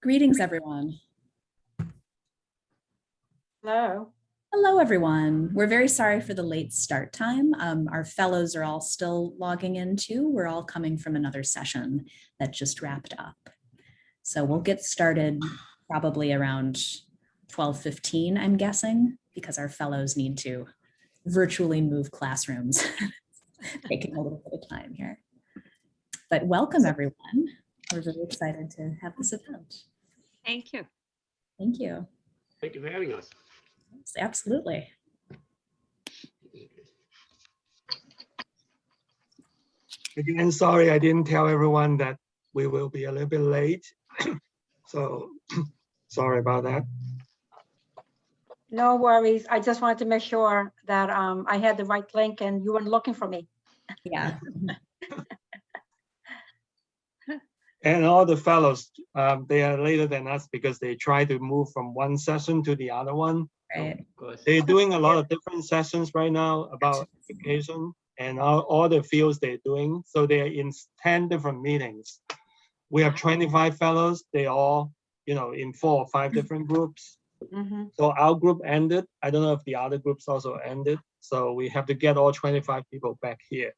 Greetings, everyone. Hello. Hello, everyone. We're very sorry for the late start time. Our fellows are all still logging in too. We're all coming from another session that just wrapped up. So we'll get started probably around 12:15, I'm guessing, because our fellows need to virtually move classrooms, taking a little bit of time here. But welcome, everyone. We're very excited to have this event. Thank you. Thank you. Thank you for having us. Yes, absolutely. Again, sorry, I didn't tell everyone that we will be a little bit late. So sorry about that. No worries. I just wanted to make sure that I had the right link and you weren't looking for me. Yeah. And all the fellows, they are later than us because they try to move from one session to the other one. Right. Of course. They're doing a lot of different sessions right now about education and all the fields they're doing. So they're in 10 different meetings. We have 25 fellows. They all, in 4 or 5 different groups. Mhm. So our group ended. I don't know if the other groups also ended. So we have to get all 25 people back here.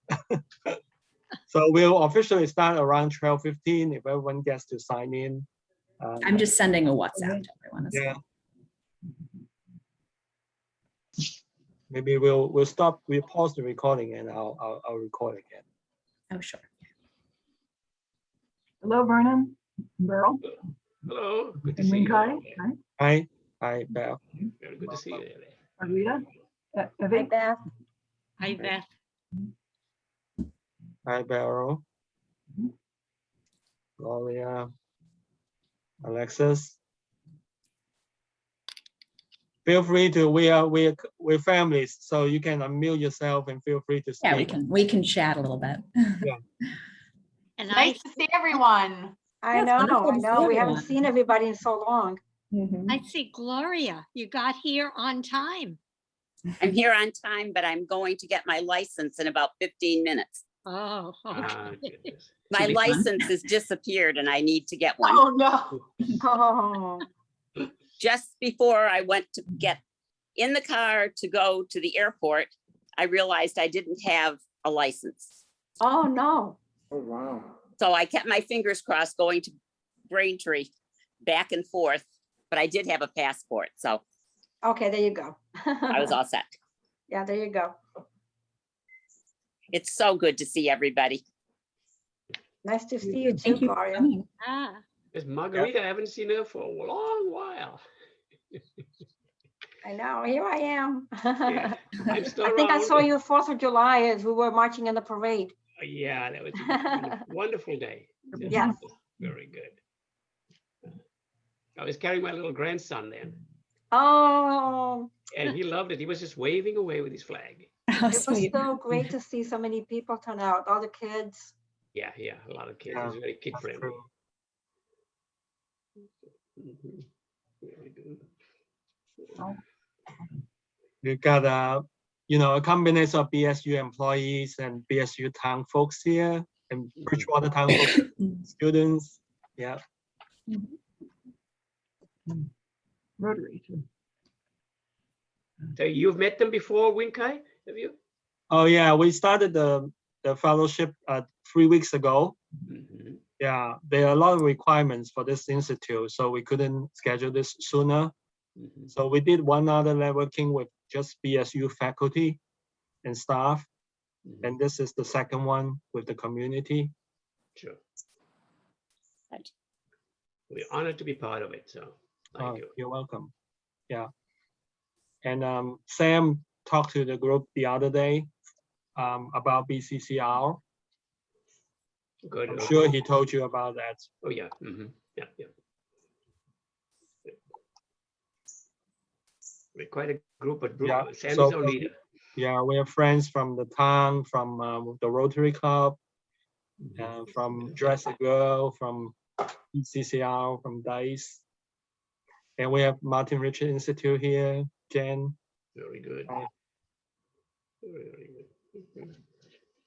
So we'll officially start around 12:15 if everyone gets to sign in. I'm just sending a WhatsApp to everyone. Yeah. Maybe we'll stop. We'll pause the recording and I'll record again. Oh, sure. Hello, Vernon, Beryl, Hello. Good to and see you. Minkai. Hi, Hi, Beth. Very good to see you. Arita, Hi, Evie. Beth. Hi, Beth. Hi, Beryl. Gloria. Alexis. Feel free to, we're families, so you can unmute yourself and feel free to speak. Yeah, we can chat a little bit. And Nice to see everyone. I Yes, know, wonderful I to see know. We haven't everyone. seen everybody in so long. Mhm. I see Gloria. You got here on time. I'm here on time, but I'm going to get my license in about 15 minutes. Oh, Ah, okay. goodness. My Should be fun. license has disappeared and I need to get one. Oh, no. Oh, Just before I went to get in the car to go to the airport, I realized I didn't have a license. oh, no. Oh, wow. So I kept my fingers crossed going to Braintree back and forth, but I did have a passport, so Okay, there you go. I was all set. Yeah, there you go. It's so good to see everybody. Nice to see you too, Thank you for Gloria. coming. Ah, There's Margarita. I haven't seen her for a long while. I know, here I am. Yeah, I'm still I think I around. saw you 4th of July as we were marching in the parade. Yeah, that was a wonderful day. Just Yes. Very good. I was carrying my little grandson then, Oh, and he loved it. He was just waving away with his flag. Oh, it was sweet. so great to see so many people turn out, all the kids. Yeah, a lot of kids. Yeah, It was very kid that's friendly. true. Mhm. Very good. You got a combination of BSU employees and BSU town folks here and Bridgewater town folks, students. Yeah. Rotary too. So you've met them before, Winkai? Have you? Oh yeah, we started the fellowship 3 weeks ago. Mhm. Yeah, there are a lot of requirements for this institute, so we couldn't schedule this sooner. Mhm. So we did one other networking with just BSU faculty and staff, Mhm. and this is the second one with the community. Sure. Right. We're honored to be part of it. So thank you. You're welcome. Yeah. And Sam talked to the group the other day about BCCR. Good. I'm okay. sure he told you about that. Oh, yeah. Yeah, yeah. We're quite a group, but Yeah, Sam so is our leader. Yeah, we have friends from the town, from the Rotary Club, Mhm. from Dress a Girl, from BCCR, from DICE. And we have Martin Richard Institute here, Jen. Very good. Right. Very good. Mhm.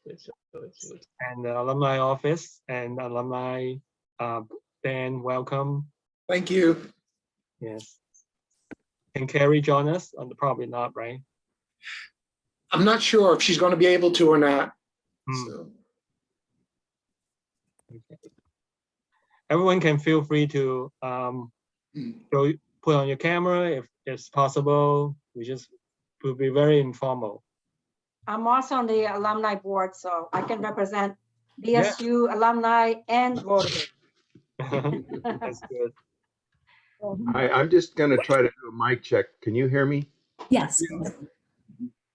It's And the alumni office and alumni. Dan, welcome. Thank you. Yes. Can Carrie join us? Probably not, right? I'm not sure if she's going to be able to or not. Hmm. So, Everyone can feel free to put on your camera if it's possible. We'll be very informal. I'm also on the alumni board, so I can represent BSU alumni and Rotary. That's good. I'm just gonna try to do a mic check. Can you hear me? Yes.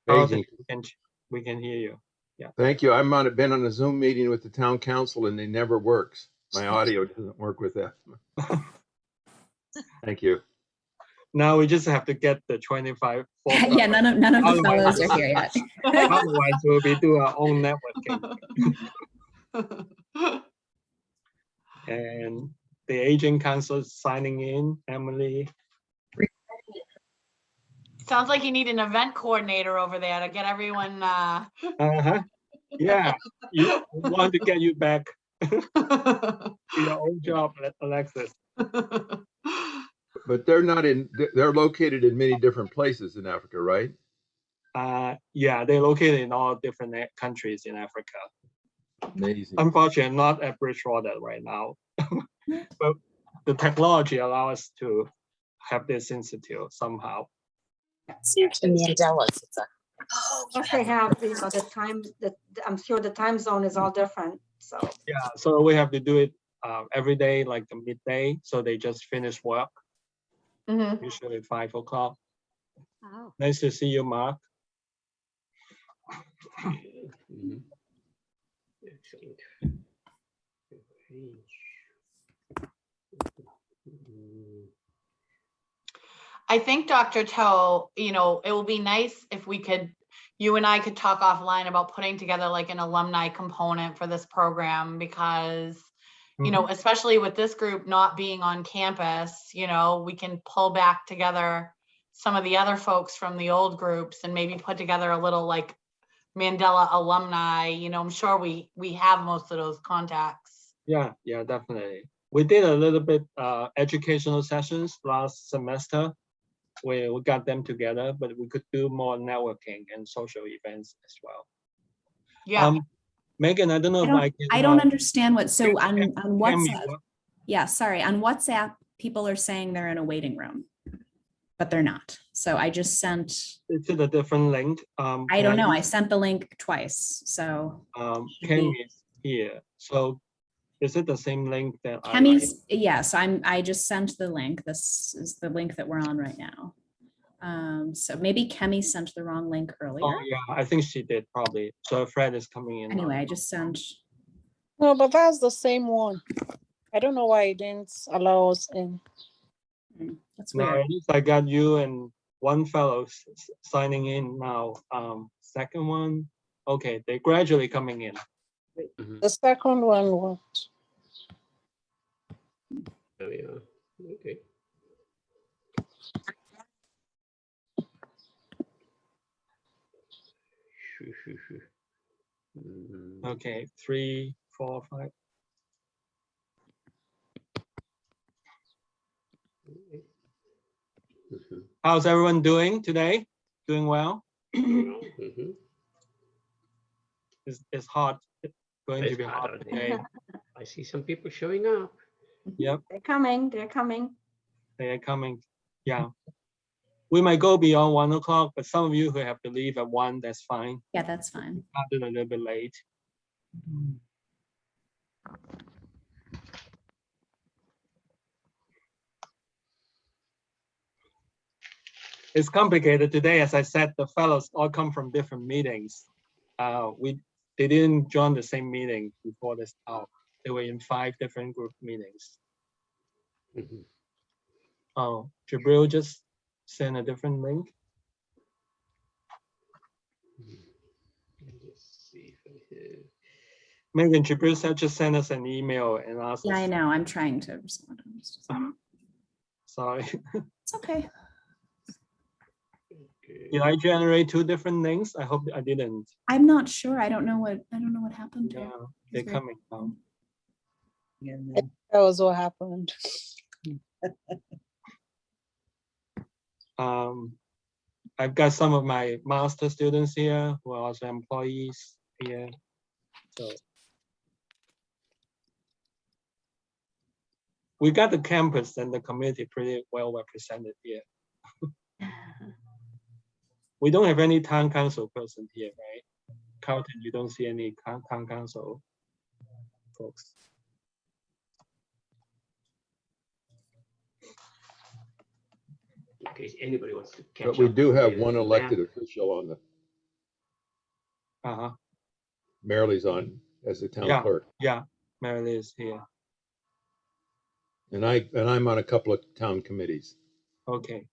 Amazing. We can hear you. Thank you. Been on a Zoom meeting with the town council and they never works. My audio doesn't work with that. Thank you. Now we just have to get the 25. Yeah, none of the Otherwise- fellows are here yet. Otherwise, we'll be doing our own networking. And the aging council is signing in, Emily. Sounds like you need an event coordinator over there to get everyone, Uh-huh. Yeah, we want to get you back to your own job, Alexis. But they're located in many different places in Africa, right? Yeah, they're located in all different countries in Africa. Amazing. Unfortunately, not at Bridgewater right now. But the technology allows us to have this institute somehow. Mandela's. Plus they have, the time, I'm sure the time zone is all different, so. Yeah, so we have to do it every day, like the midday. So they just finish work, Mhm. usually 5 o'clock. Oh, Nice to see you, Mark. Mhm. Excellent. I think, Dr. Toe, it will be nice if you and I could talk offline about putting together like an alumni component for this program because, especially with this group not being on campus, we can pull back together some of the other folks from the old groups and maybe put together a little like Mandela alumni, I'm sure we have most of those contacts. Yeah, definitely. We did a little bit educational sessions last semester. We got them together, but we could do more networking and social events as well. Yeah. Megan, I don't know if I can. I don't understand what, so on Can we WhatsApp, work? yeah, sorry, on WhatsApp, people are saying they're in a waiting room, but they're not. So I just sent, It's in a different link. I don't know, I sent the link twice, so. Kemi is here. So is it the same link that I? Kemi's, yes, I just sent the link. This is the link that we're on right now. So maybe Kemi sent the wrong link earlier. Oh, yeah, I think she did probably. So Fred is coming in. now. Anyway, I just sent, No, but that's the same one. I don't know why it didn't allow us in. that's No, weird. at least I got you and one fellow signing in now. Second one, okay, they're gradually coming in. The second one worked. There we are. Okay. Okay, 3, 4, 5. How's everyone doing today? Doing well? Mhm. It's hot. It's going to It's be hot hot out today. there. I see some people showing up. Yep, They're coming. they are coming. Yeah. We might go beyond 1 o'clock, but some of you who have to leave at 1, that's fine. Yeah, that's fine. Started a little bit late. It's complicated today. As I said, the fellows all come from different meetings. They didn't join the same meeting before this talk. They were in 5 different group meetings. Mhm. Oh, Jabril just sent a different link. Let's see if I have. Megan, Jabril said just send us an email and ask Yeah, I us. know, I'm trying to respond. Sorry. It's okay. Okay. Did I generate 2 different links? I hope I didn't. I'm not sure. I don't know what happened Yeah, here. they're It's weird. coming now. That was what happened. I've got some of my master students here who are also employees here. So we got the campus and the community pretty well represented here. We don't have any town council person here, right? Carlton, you don't see any town council folks. In case anybody wants to catch But we up do with have the one map. elected official on the, Marilee's on as the town Yeah. clerk. Yeah, Mary is here. And I'm on a couple of town committees. Okay.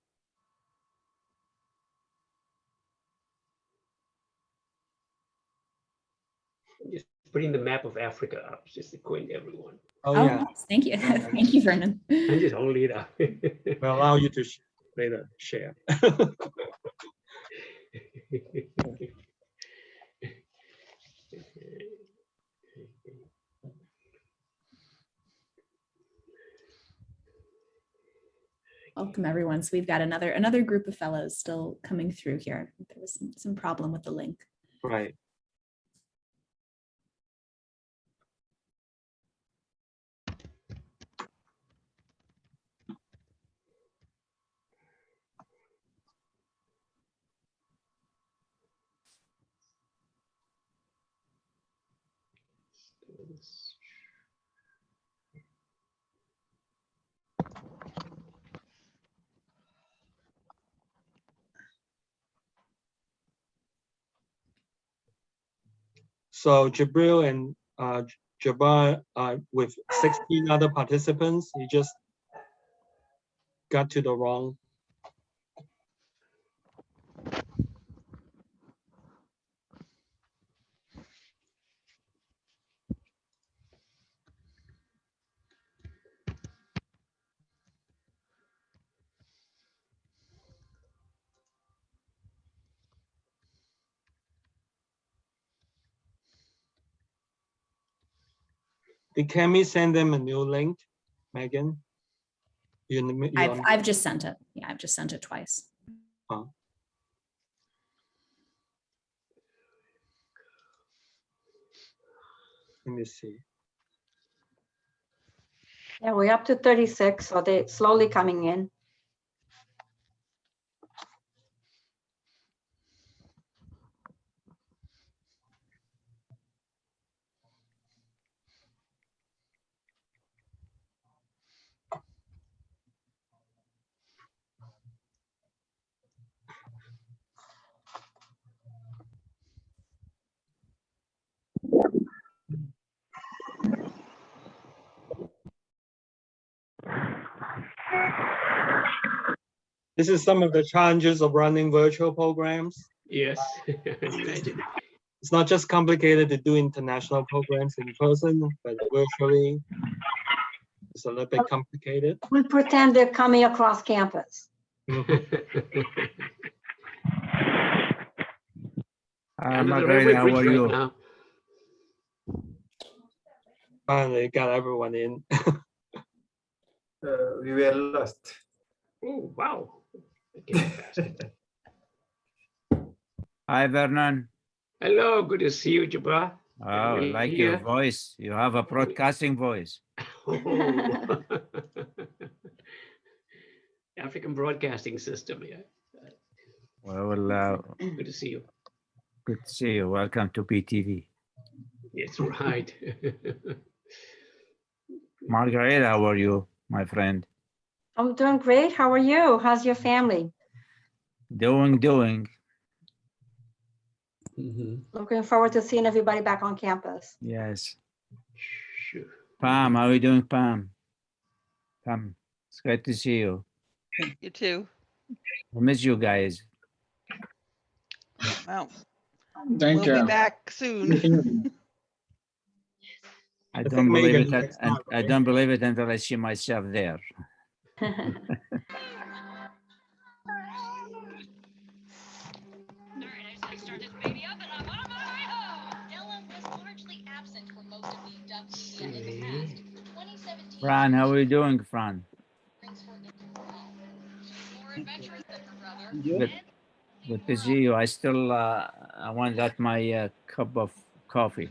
Just putting the map of Africa up, just to acquaint everyone. Oh, Oh, yeah. nice. Thank you. Thank you, Vernon. I'm just holding it up. We'll allow you to later share. Welcome, everyone. So we've got another group of fellows still coming through here. There was some problem with the link. Right. So Jabril and Jabbar with 16 other participants, he just got to the wrong. Did Cami send them a new link, Megan? I've just sent it. Yeah, I've just sent it twice. Let me see. Yeah, we're up to 36, so they're slowly coming in. This is some of the challenges of running virtual programs. Yes, imagine. It's not just complicated to do international programs in person, but virtually it's a little bit complicated. We pretend they're coming across campus. Margarita, how are you? Now. Finally got everyone in. We were lost. Oh, wow. Hi, Vernon. Hello, good to see you, Jabbar. Oh, like your voice. You have a broadcasting voice. Oh. African Broadcasting System, yeah. Well, good to see you. Good to see you. Welcome to PTV. That's right. Margarita, how are you, my friend? I'm doing great. How are you? How's your family? Doing. Looking forward to seeing everybody back on campus. Yes. Sure. Pam, how are you doing, Pam? Pam, it's great to see you. You too. I miss you guys. Well, Thank we'll you. be back soon. I don't believe it. I don't believe it until I see myself there. Fran, how are you doing, Fran? Good, good to see you. I still, I want that my cup of coffee.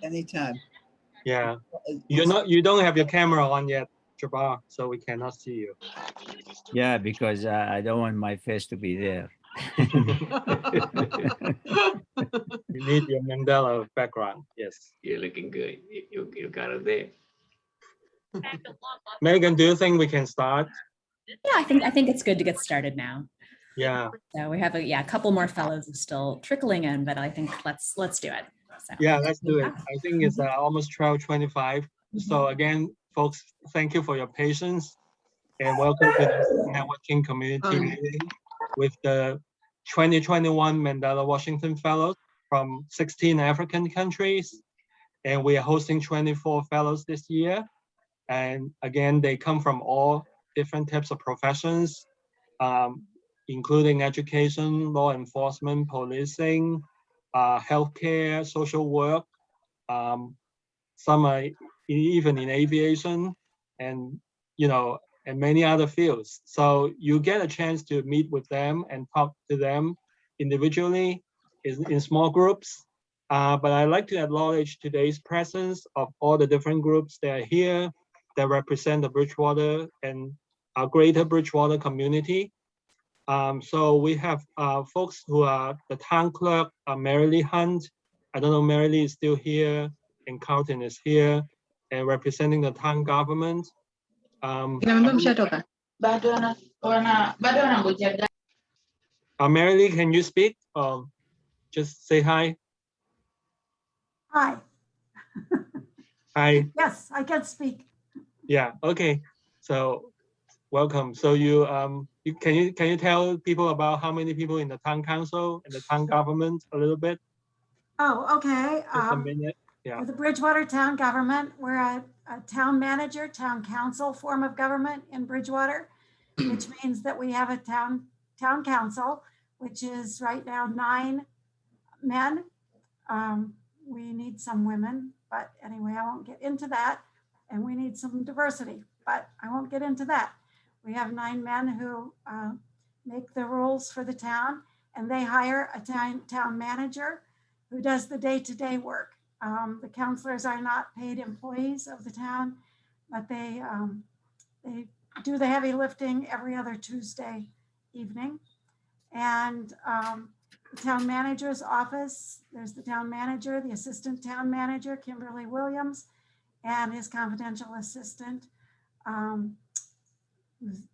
Anytime. Yeah, you don't have your camera on yet, Jabbar, so we cannot see you. Yeah, because I don't want my face to be there. You need your Mandela background. Yes. You're looking good. You got it there. Megan, do you think we can start? Yeah, I think it's good to get started now. Yeah. So we have a couple more fellows are still trickling in, but I think let's do it. So, Yeah, let's do it. I think it's almost 12:25. So again, folks, thank you for your patience and welcome to this networking community meeting with the 2021 Mandela Washington Fellows from 16 African countries. And we are hosting 24 fellows this year. And again, they come from all different types of professions, including education, law enforcement, policing, healthcare, social work. Some are even in aviation, and and many other fields. So you get a chance to meet with them and talk to them individually in small groups. But I'd like to acknowledge today's presence of all the different groups that are here that represent the Bridgewater and our greater Bridgewater community. So we have folks who are the town clerk, Marilee Hunt. I don't know, Marilee is still here, and Carlton is here, and representing the town government. Marilee, can you speak? Just say hi. Hi. Hi. Yes, I can speak. Yeah. Okay. So welcome. So can you tell people about how many people in the town council and the town government a little bit? Oh, okay. Just a minute. Yeah. For the Bridgewater town government, we're a town manager, town council form of government in Bridgewater, which means that we have a town council, which is right now 9 men. We need some women, but anyway, I won't get into that. And we need some diversity, but I won't get into that. We have 9 men who make the rules for the town, and they hire a town manager who does the day-to-day work. The counselors are not paid employees of the town, but they do the heavy lifting every other Tuesday evening. And the town manager's office, there's the town manager, the assistant town manager, Kimberly Williams, and his confidential assistant, whose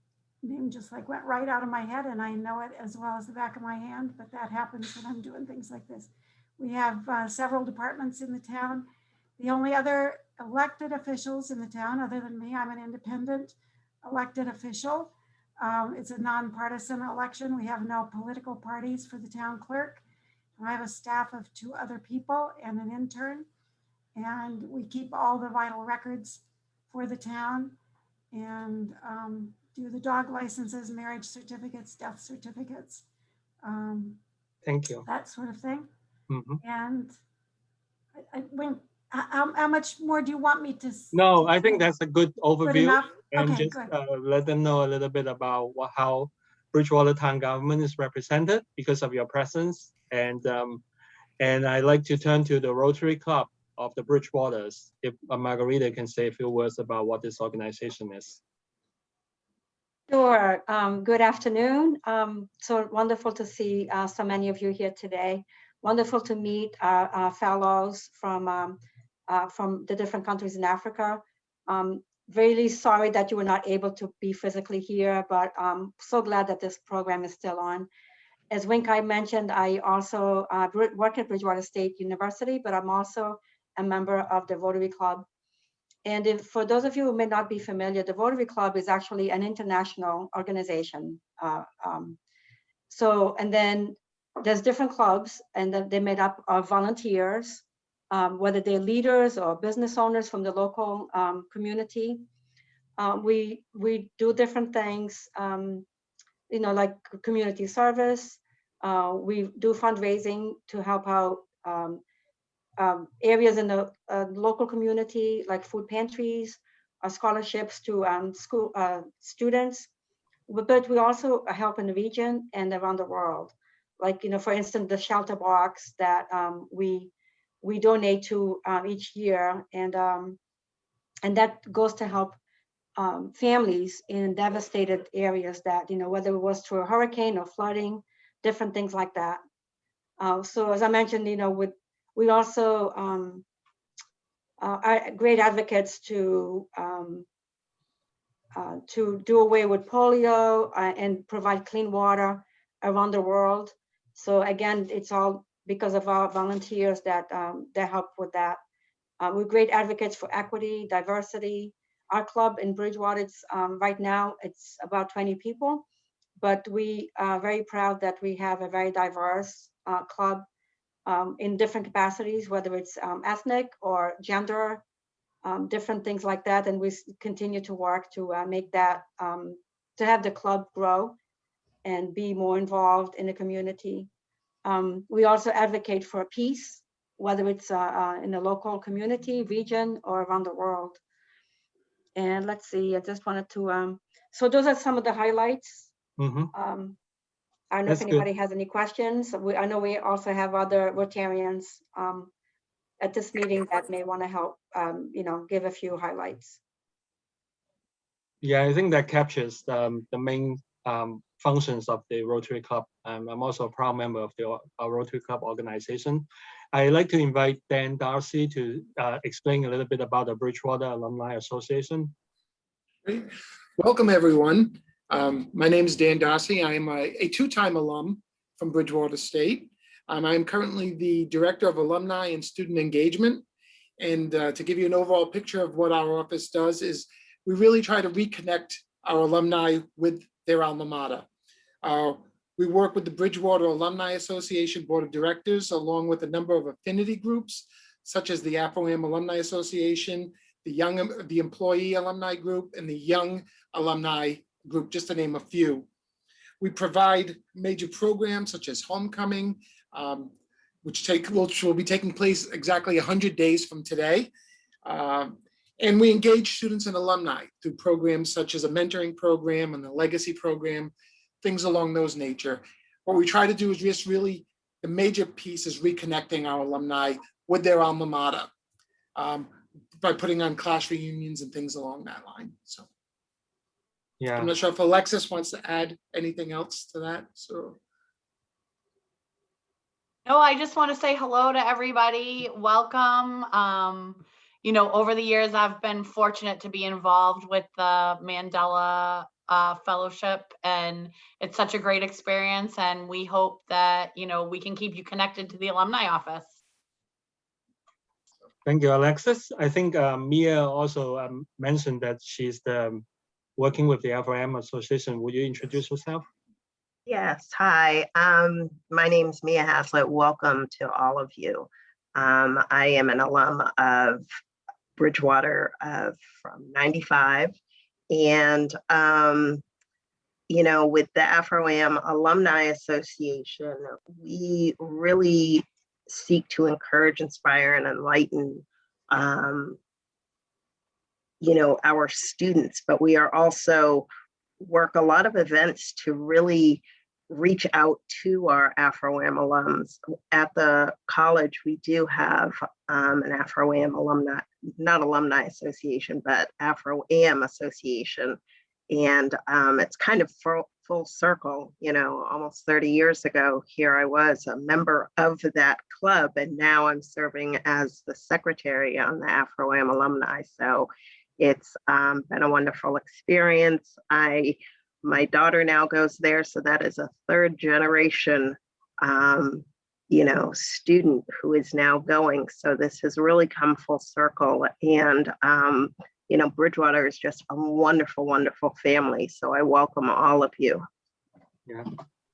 name just like went right out of my head, and I know it as well as the back of my hand, but that happens when I'm doing things like this. We have several departments in the town. The only other elected officials in the town, other than me, I'm an independent elected official. It's a nonpartisan election. We have no political parties for the town clerk. I have a staff of 2 other people and an intern. And we keep all the vital records for the town and do the dog licenses, marriage certificates, death certificates. Thank you. That sort of thing. Mm-hmm. And how much more do you want me to? No, I think that's a good overview. And okay, just let them know a little bit about how Bridgewater town government is represented because of your presence. And I'd like to turn to the Rotary Club of the Bridgewaters, if Margarita can say a few words about what this organization is. Sure. Good afternoon. So wonderful to see so many of you here today. Wonderful to meet our fellows from the different countries in Africa. Really sorry that you were not able to be physically here, but I'm so glad that this program is still on. As Winkai mentioned, I also work at Bridgewater State University, but I'm also a member of the Rotary Club. And for those of you who may not be familiar, the Rotary Club is actually an international organization. And then there's different clubs, and then they're made up of volunteers, whether they're leaders or business owners from the local community. We do different things, like community service. We do fundraising to help out areas in the local community, like food pantries, scholarships to school students. but we also help in the region and around the world. Like, for instance, the shelter box that we donate to each year, and that goes to help families in devastated areas that, whether it was through a hurricane or flooding, different things like that. So as I mentioned, we also are great advocates to do away with polio and provide clean water around the world. So again, it's all because of our volunteers that help with that. We're great advocates for equity, diversity. Our club in Bridgewater, it's right now it's about 20 people, but we are very proud that we have a very diverse club in different capacities, whether it's ethnic or gender, different things like that. And we continue to work to make that, to have the club grow and be more involved in the community. We also advocate for peace, whether it's in the local community, region, or around the world. And let's see, I just wanted to, so those are some of the highlights. I don't know if anybody has any questions. I know we also have other Rotarians at this meeting that may want to help, give a few highlights. Yeah, I think that captures the main functions of the Rotary Club. I'm also a proud member of the Rotary Club organization. I'd like to invite Dan Darcy to explain a little bit about the Bridgewater Alumni Association. Welcome, everyone. My name is Dan Darcy. I am a two-time alum from Bridgewater State. I'm currently the Director of Alumni and Student Engagement. And to give you an overall picture of what our office does is we really try to reconnect our alumni with their alma mater. We work with the Bridgewater Alumni Association Board of Directors, along with a number of affinity groups, such as the Afro-Am Alumni Association, the Employee Alumni Group, and the Young Alumni Group, just to name a few. We provide major programs such as Homecoming, which will be taking place exactly 100 days from today. And we engage students and alumni through programs such as a mentoring program and the legacy program, things along those nature. What we try to do is just really, the major piece is reconnecting our alumni with their alma mater by putting on class reunions and things along that line. So yeah, I'm not sure if Alexis wants to add anything else to that. So. No, I just want to say hello to everybody. Welcome. Over the years, I've been fortunate to be involved with the Mandela Fellowship, and it's such a great experience. And we hope that, we can keep you connected to the alumni office. Thank you, Alexis. I think Mia also mentioned that she's working with the Afro-Am Association. Would you introduce yourself? Yes, hi. My name is Mia Haslett. Welcome to all of you. I am an alum of Bridgewater from '95. And, with the Afro-Am Alumni Association, we really seek to encourage, inspire, and enlighten, our students, but we are also work a lot of events to really reach out to our Afro-Am alums. At the college, we do have an Afro-Am alumni, not alumni association, but Afro-Am association. And it's kind of full circle, almost 30 years ago, here I was a member of that club, and now I'm serving as the secretary on the Afro-Am alumni. So it's been a wonderful experience. My daughter now goes there, so that is a third generation, student who is now going. So this has really come full circle, and Bridgewater is just a wonderful, wonderful family. So I welcome all of you. Yeah,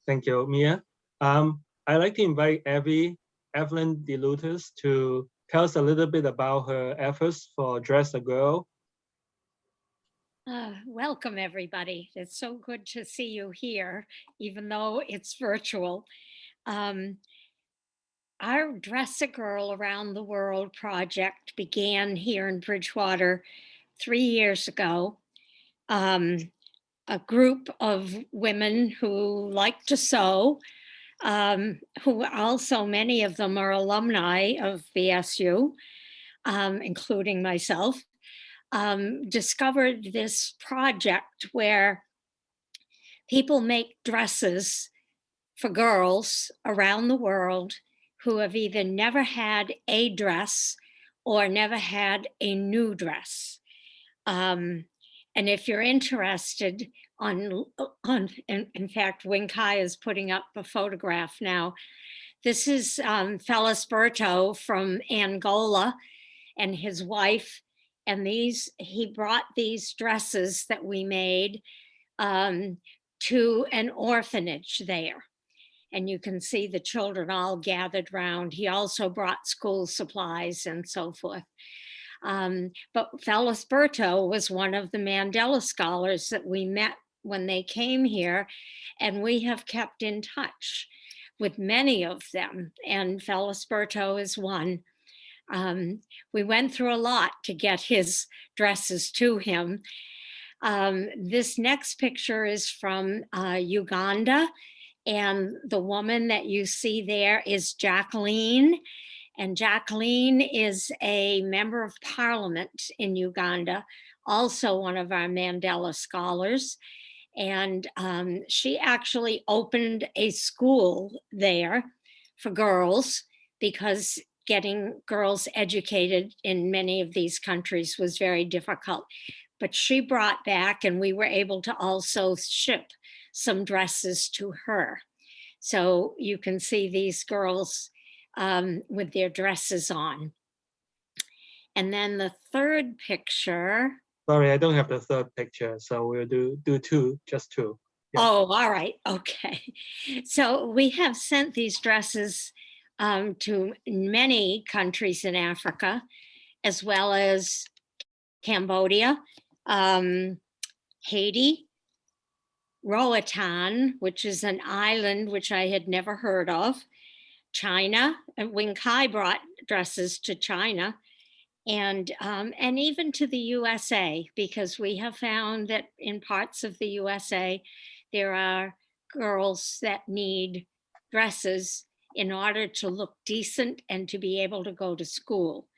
thank you, Mia. I'd like to invite Evelyn DeLutis to tell us a little bit about her efforts for Dress a Girl. Welcome, everybody. It's so good to see you here, even though it's virtual. Our Dress a Girl Around the World project began here in Bridgewater 3 years ago. a group of women who like to sew, who also, many of them are alumni of BSU, including myself, discovered this project where people make dresses for girls around the world who have either never had a dress or never had a new dress. And if you're interested in fact, Wing Kai is putting up a photograph now. This is Felisberto from Angola and his wife. And he brought these dresses that we made to an orphanage there. And you can see the children all gathered round. He also brought school supplies and so forth. But Felisberto was one of the Mandela Scholars that we met when they came here, and we have kept in touch with many of them, and Felisberto is one. We went through a lot to get his dresses to him. This next picture is from Uganda, and the woman that you see there is Jacqueline. And Jacqueline is a member of parliament in Uganda, also one of our Mandela Scholars. And she actually opened a school there for girls because getting girls educated in many of these countries was very difficult. But she brought back, and we were able to also ship some dresses to her. So you can see these girls with their dresses on. And then the third picture. Sorry, I don't have the third picture, so we'll do two, just two. Yeah. Oh, all right, okay. So we have sent these dresses to many countries in Africa, as well as Cambodia, Haiti, Roatan, which is an island which I had never heard of, China, and Wing Kai brought dresses to China, and even to the USA, because we have found that in parts of the USA, there are girls that need dresses in order to look decent and to be able to go to school.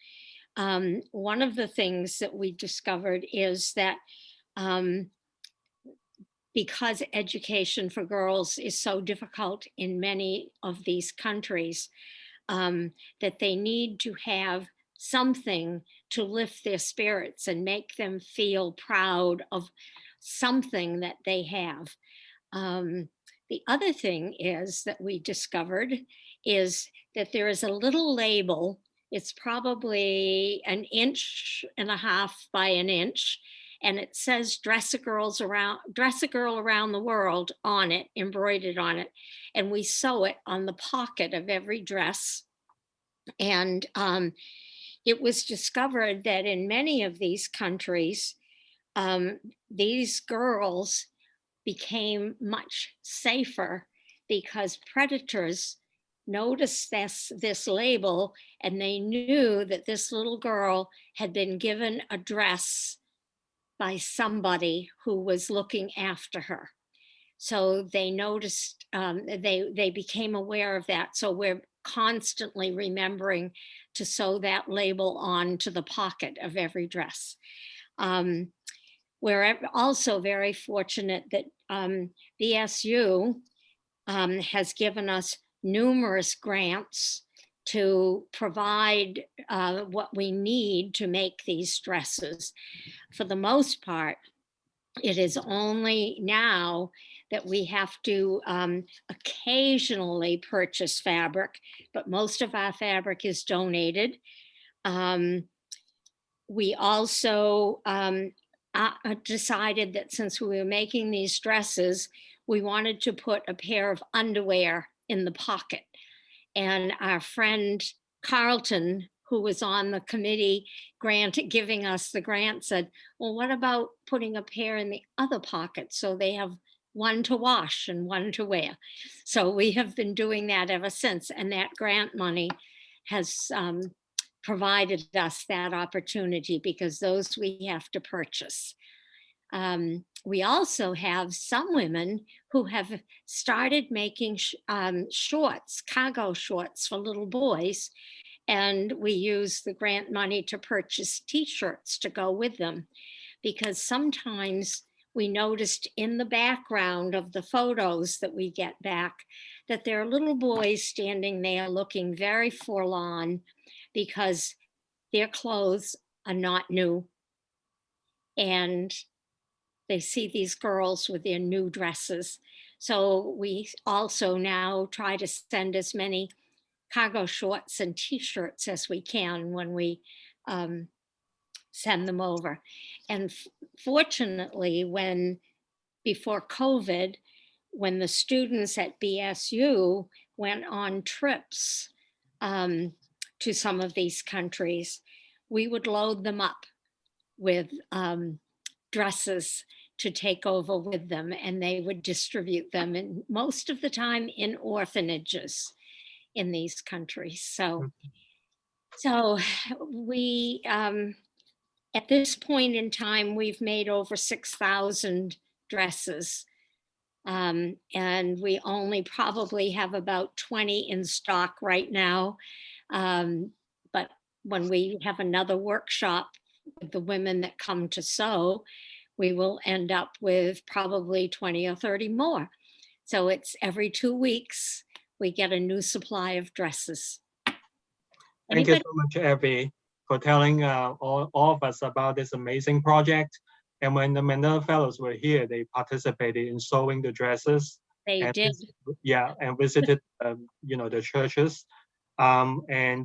One of the things that we discovered is that because education for girls is so difficult in many of these countries, that they need to have something to lift their spirits and make them feel proud of something that they have. The other thing is that we discovered is that there is a little label. It's probably 1.5 inches by 1 inch, and it says dress a girl around the world on it, embroidered on it. And we sew it on the pocket of every dress. And it was discovered that in many of these countries, these girls became much safer because predators noticed this label, and they knew that this little girl had been given a dress by somebody who was looking after her. So they noticed, they became aware of that. So we're constantly remembering to sew that label on to the pocket of every dress. We're also very fortunate that BSU has given us numerous grants to provide what we need to make these dresses. For the most part, it is only now that we have to occasionally purchase fabric, but most of our fabric is donated. We also decided that since we were making these dresses, we wanted to put a pair of underwear in the pocket. And our friend Carlton, who was on the committee giving us the grant, said, well, what about putting a pair in the other pocket so they have one to wash and one to wear? So we have been doing that ever since, and that grant money has provided us that opportunity because those we have to purchase. We also have some women who have started making shorts, cargo shorts for little boys. And we use the grant money to purchase t-shirts to go with them. Because sometimes we noticed in the background of the photos that we get back that there are little boys standing there looking very forlorn because their clothes are not new. And they see these girls with their new dresses. So we also now try to send as many cargo shorts and t-shirts as we can when we send them over. And fortunately, before COVID, when the students at BSU went on trips to some of these countries, we would load them up with dresses to take over with them, and they would distribute them, and most of the time in orphanages in these countries. So we, at this point in time, we've made over 6,000 dresses. And we only probably have about 20 in stock right now. But when we have another workshop with the women that come to sew, we will end up with probably 20 or 30 more. So it's every 2 weeks, we get a new supply of dresses. Thank you so much, Abby, for telling all of us about this amazing project. And when the Mandela Fellows were here, they participated in sewing the dresses. They did. Yeah, and visited, the churches. I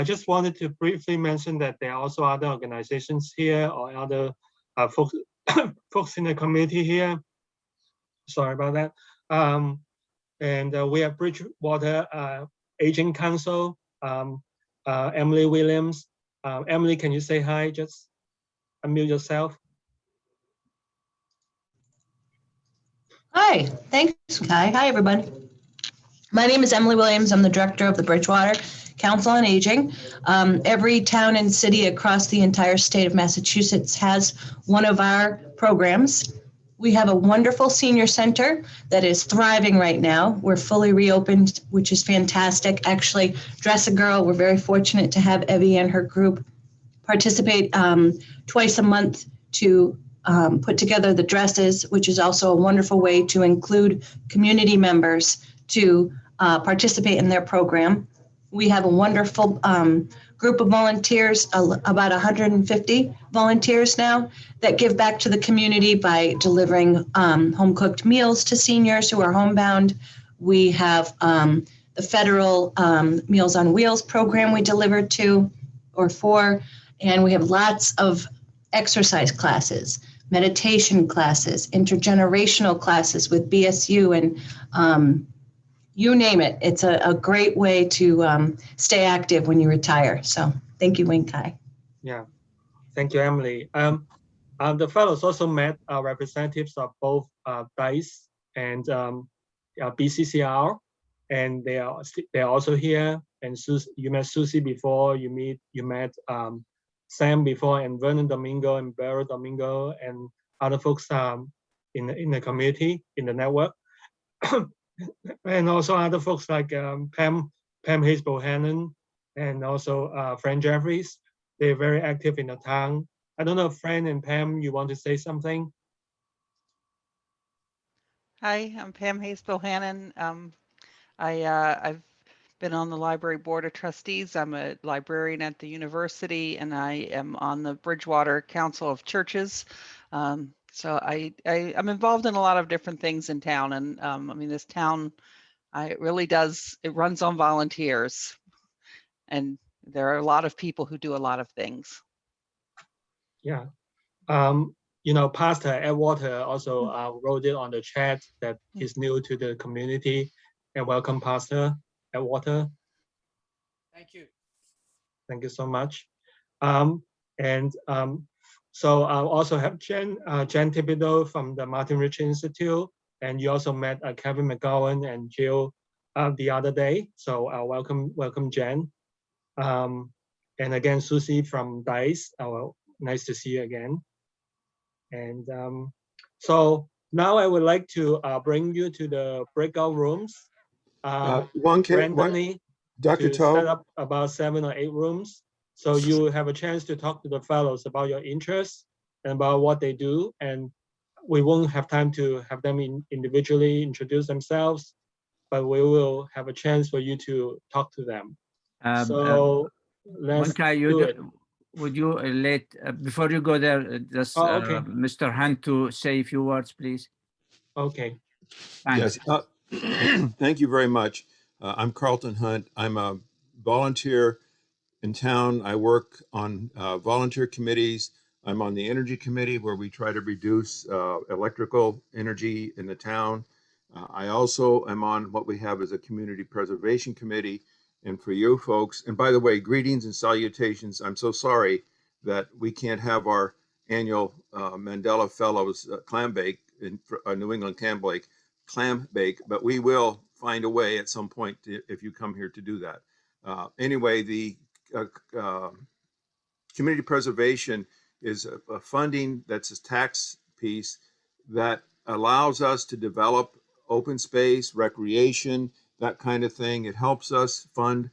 just wanted to briefly mention that there are also other organizations here or other folks in the community here. Sorry about that. And we have Bridgewater Aging Council, Emily Williams. Emily, can you say hi? Just unmute yourself. Hi, thanks, Kai. Hi, everybody. My name is Emily Williams. I'm the director of the Bridgewater Council on Aging. Every town and city across the entire state of Massachusetts has one of our programs. We have a wonderful senior center that is thriving right now. We're fully reopened, which is fantastic. Actually, Dress a Girl, we're very fortunate to have Evie and her group participate twice a month to put together the dresses, which is also a wonderful way to include community members to participate in their program. We have a wonderful group of volunteers, about 150 volunteers now, that give back to the community by delivering home-cooked meals to seniors who are homebound. We have the federal Meals on Wheels program we deliver to or for, and we have lots of exercise classes, meditation classes, intergenerational classes with BSU, and you name it. It's a great way to stay active when you retire. So thank you, Wing Kai. Yeah, thank you, Emily. The fellows also met representatives of both DICE and BCCR, and they are also here. And you met Susie before. You met Sam before, and Vernon Domingo and Beryl Domingo and other folks in the community, in the network. And also other folks like Pam Hayes Bohannon and also Fran Jeffries. They're very active in the town. I don't know if Fran and Pam, you want to say something? Hi, I'm Pam Hayes Bohannon. I've been on the library board of trustees. I'm a librarian at the university, and I am on the Bridgewater Council of Churches. So I'm involved in a lot of different things in town, and I mean, this town, it runs on volunteers, and there are a lot of people who do a lot of things. Yeah, Pastor Edwater also wrote it on the chat that he's new to the community, and welcome, Pastor Edwater. Thank you. Thank you so much. So I also have Jen Thibodeau from the Martin Ritchie Institute, and you also met Kevin McGowan and Jill the other day. So welcome Jen. And again, Susie from DICE. Nice to see you again. And so now I would like to bring you to the breakout rooms. Randomly Dr. to set Toe, up about 7 or 8 rooms. So you have a chance to talk to the fellows about your interests and about what they do. And we won't have time to have them individually introduce themselves, but we will have a chance for you to talk to them. So let's do it. Would you let, before you go there, just okay. Mr. Hunt to say a few words, please? Okay. Thanks. yes, thank you very much. I'm Carlton Hunt. I'm a volunteer in town. I work on volunteer committees. I'm on the energy committee where we try to reduce electrical energy in the town. I also am on what we have as a community preservation committee. And for you folks, and by the way, greetings and salutations. I'm so sorry that we can't have our annual Mandela Fellows clam bake in New England clam bake, but we will find a way at some point if you come here to do that. Anyway, the community preservation is a funding that's a tax piece that allows us to develop open space, recreation, that kind of thing. It helps us fund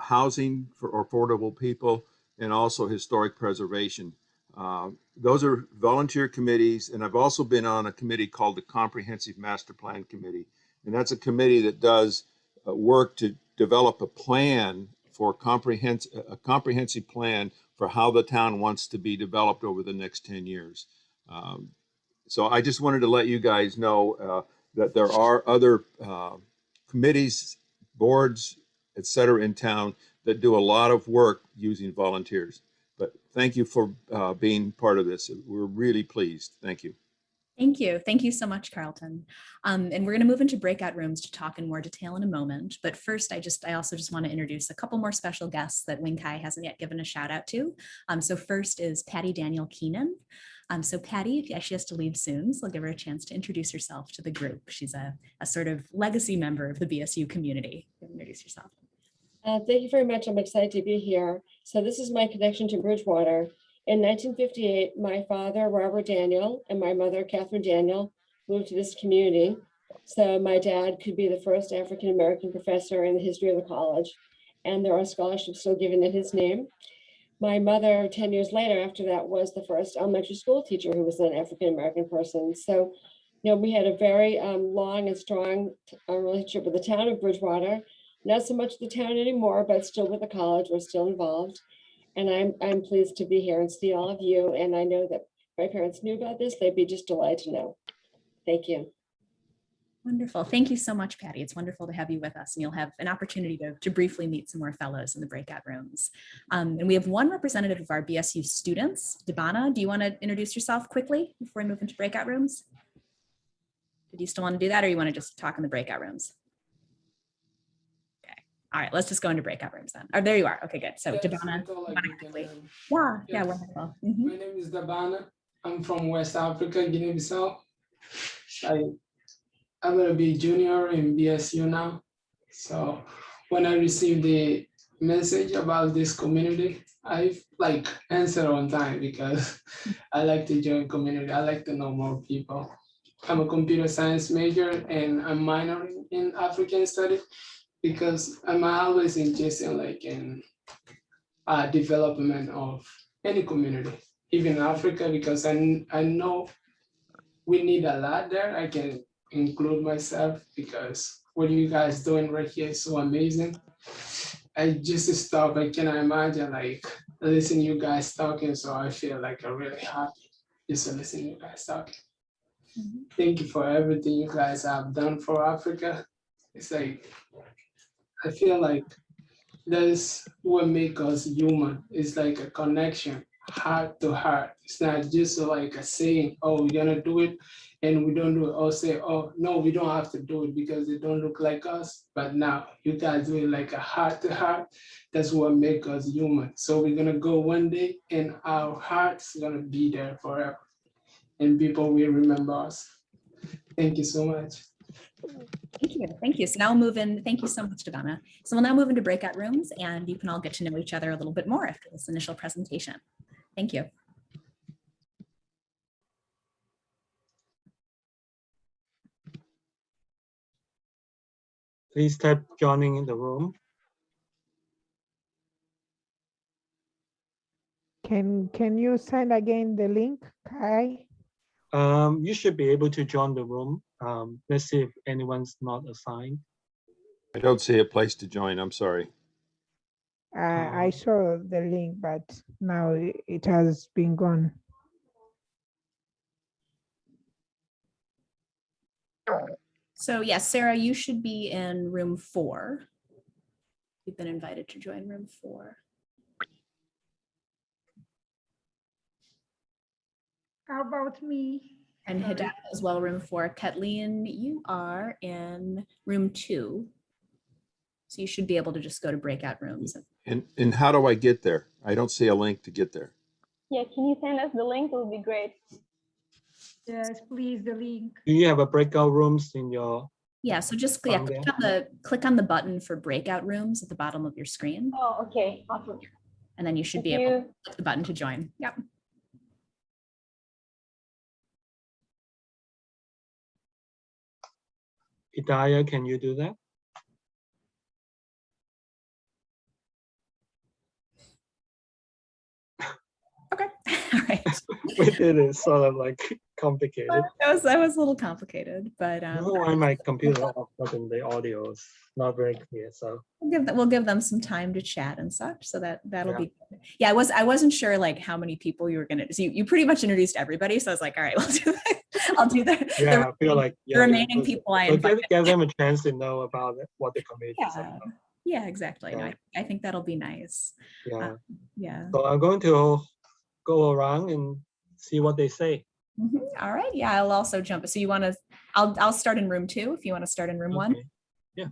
housing for affordable people and also historic preservation. Those are volunteer committees, and I've also been on a committee called the Comprehensive Master Plan Committee, and that's a committee that does work to develop a plan for a comprehensive plan for how the town wants to be developed over the next 10 years. So I just wanted to let you guys know that there are other committees, boards, et cetera, in town that do a lot of work using volunteers. But thank you for being part of this. We're really pleased. Thank you. Thank you. Thank you so much, Carlton. And we're going to move into breakout rooms to talk in more detail in a moment. But first, I also just want to introduce a couple more special guests that Wing Kai hasn't yet given a shout out to. So first is Patty Daniel Keenan. So Patty, she has to leave soon, so I'll give her a chance to introduce herself to the group. She's a sort of legacy member of the BSU community. Introduce yourself. Thank you very much. I'm excited to be here. So this is my connection to Bridgewater. In 1958, my father, Robert Daniel, and my mother, Catherine Daniel, moved to this community. So my dad could be the first African-American professor in the history of the college. And there are scholarships still given in his name. My mother, 10 years later after that, was the first elementary school teacher who was an African-American person. So, we had a very long and strong relationship with the town of Bridgewater. Not so much the town anymore, but still with the college, we're still involved. And I'm pleased to be here and see all of you. And I know that my parents knew about this. They'd be just delighted to know. Thank you. Wonderful. Thank you so much, Patty. It's wonderful to have you with us, and you'll have an opportunity to briefly meet some more fellows in the breakout rooms. And we have one representative of our BSU students. Debana, do you want to introduce yourself quickly before we move into breakout rooms? Did you still want to do that, or you want to just talk in the breakout rooms? All right, let's just go into breakout rooms then. Oh, there you are. Okay, good. So Yes, Debana, quickly. yeah, Yes. wonderful. My name is Debana. I'm from West Africa, Guinea-Bissau. I'm going to be junior in BSU now. So when I received the message about this community, I answer on time because I like to join community. I like to know more people. I'm a computer science major and I'm minoring in African studies because I'm always interested in development of any community, even Africa, because I know we need a lot there. I can include myself because what you guys doing right here is so amazing. I just stop. I cannot imagine listening to you guys talking. So I feel I'm really happy just to listen to you guys talking. Thank you for everything you guys have done for Africa. It's I feel that's what makes us human. It's like a connection, heart to heart. It's not just a saying, oh, we're gonna do it and we don't do it, or say, oh, no, we don't have to do it because they don't look like us. But now you guys do it like a heart to heart. That's what makes us human. So we're gonna go one day and our heart's gonna be there forever. And people will remember us. Thank you so much. Thank you. Thank you. So now we'll move in. Thank you so much, Debana. So we'll now move into breakout rooms and you can all get to know each other a little bit more after this initial presentation. Thank you. please type joining in the room. Can you send again the link, Kai? You should be able to join the room. Let's see if anyone's not assigned. I don't see a place to join. I'm sorry. I saw the link, but now it has been gone. So yes, Sarah, you should be in room 4. You've been invited to join room 4. How about me? And Hidayah as well, room 4. Kathleen, you are in room 2. So you should be able to just go to breakout rooms. And how do I get there? I don't see a link to get there. Yeah, can you send us the link? It would be great. Yes, please, the link. Do you have a breakout rooms in your? Yeah, so just Found click on the button for breakout rooms at the bottom of your screen. Oh, okay, awesome. And then you should be Thank able you. to click the button to join. Yep. Hidayah, can you do that? Okay, all right. We did it sort of like complicated. That was a little complicated, but I don't know why my computer off button, the audio is not very clear. So we'll give them some time to chat and such, so that'll Yeah. be good. Yeah, I wasn't sure like how many people you were gonna. So you pretty much introduced everybody, so I was like, all right, we'll do that. I'll do that. yeah, I feel like the remaining people I invited. give them a chance to know about it, what the committee is Yeah, about. yeah, exactly. No, Yeah. I think that'll be nice. Yeah. Yeah. So I'm going to go around and see what they say. Mhm. All right. Yeah, I'll also jump. So you want to? I'll start in room 2 if you want to start in room 1. Okay. Yeah.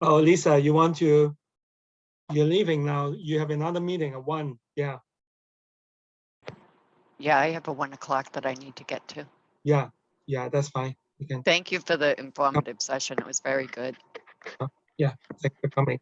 Oh, Lisa, you're leaving now. You have another meeting at 1. Yeah. Yeah, I have a 1 o'clock that I need to get to. Yeah. Yeah, that's fine. You can. Thank you for the informative session. It was very good. Yeah. Thanks for coming.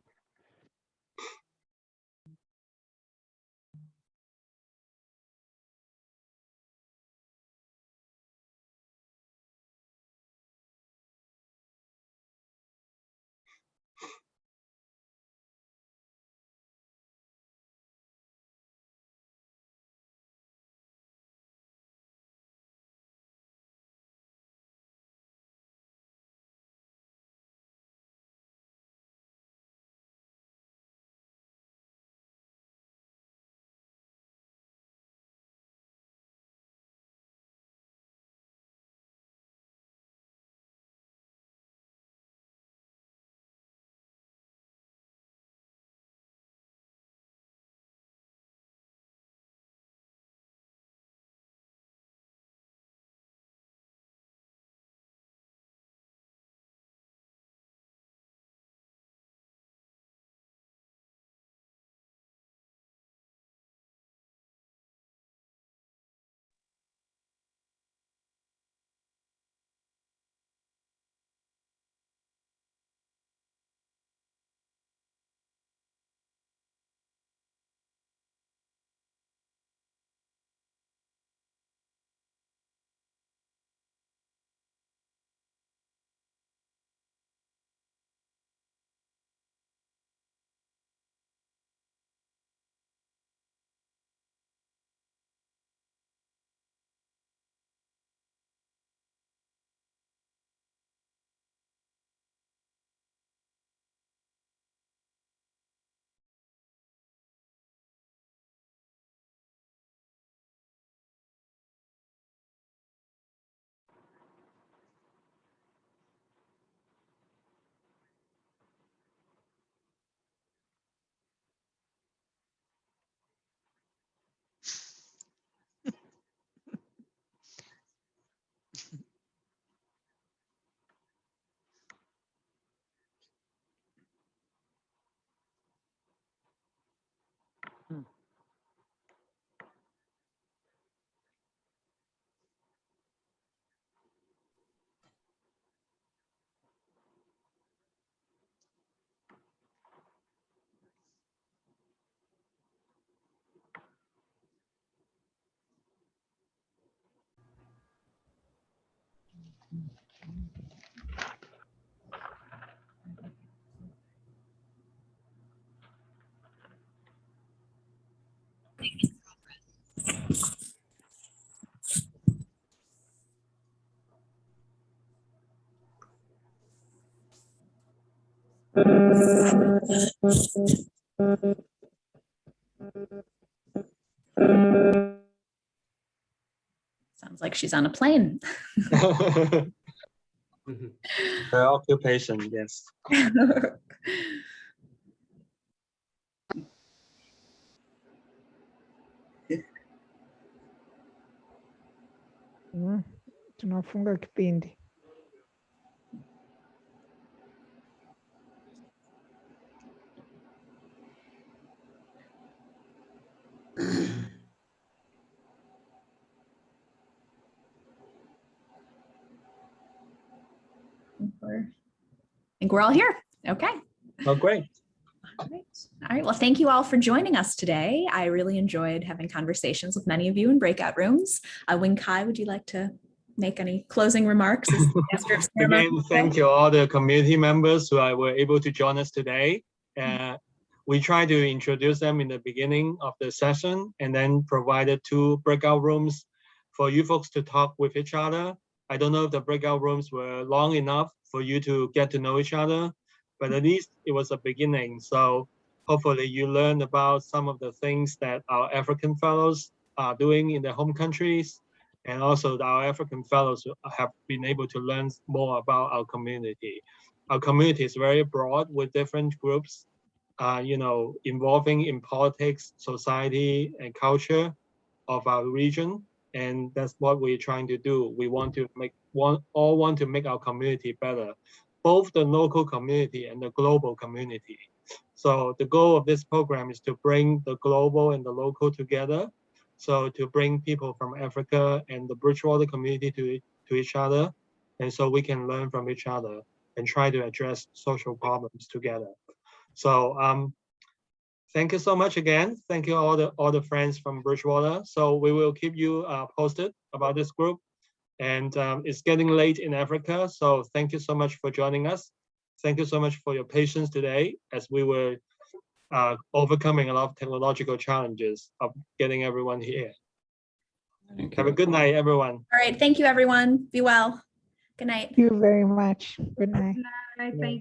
Sounds like she's on a plane. Her occupation, yes. Tunafunga kipindi. I think we're all here. Okay. Oh, great. All right. Well, thank you all for joining us today. I really enjoyed having conversations with many of you in breakout rooms. Wing Kai, would you like to make any closing remarks? As the master of ceremony? Again, thank you all the community members who were able to join us today. We tried to introduce them in the beginning of the session and then provided 2 breakout rooms for you folks to talk with each other. I don't know if the breakout rooms were long enough for you to get to know each other, but at least it was a beginning. So hopefully you learned about some of the things that our African fellows are doing in their home countries. And also our African fellows have been able to learn more about our community. Our community is very broad with different groups, involving in politics, society, and culture of our region. And that's what we're trying to do. We want to want to make our community better, both the local community and the global community. So the goal of this program is to bring the global and the local together. So to bring people from Africa and the Bridgewater community to each other. And so we can learn from each other and try to address social problems together. So thank you so much again. Thank you all the friends from Bridgewater. So we will keep you posted about this group. And it's getting late in Africa. So thank you so much for joining us. Thank you so much for your patience today as we were overcoming a lot of technological challenges of getting everyone here. Have a good night, everyone. All right. Thank you, everyone. Be well. Good night. Thank you very much. Good night. Thank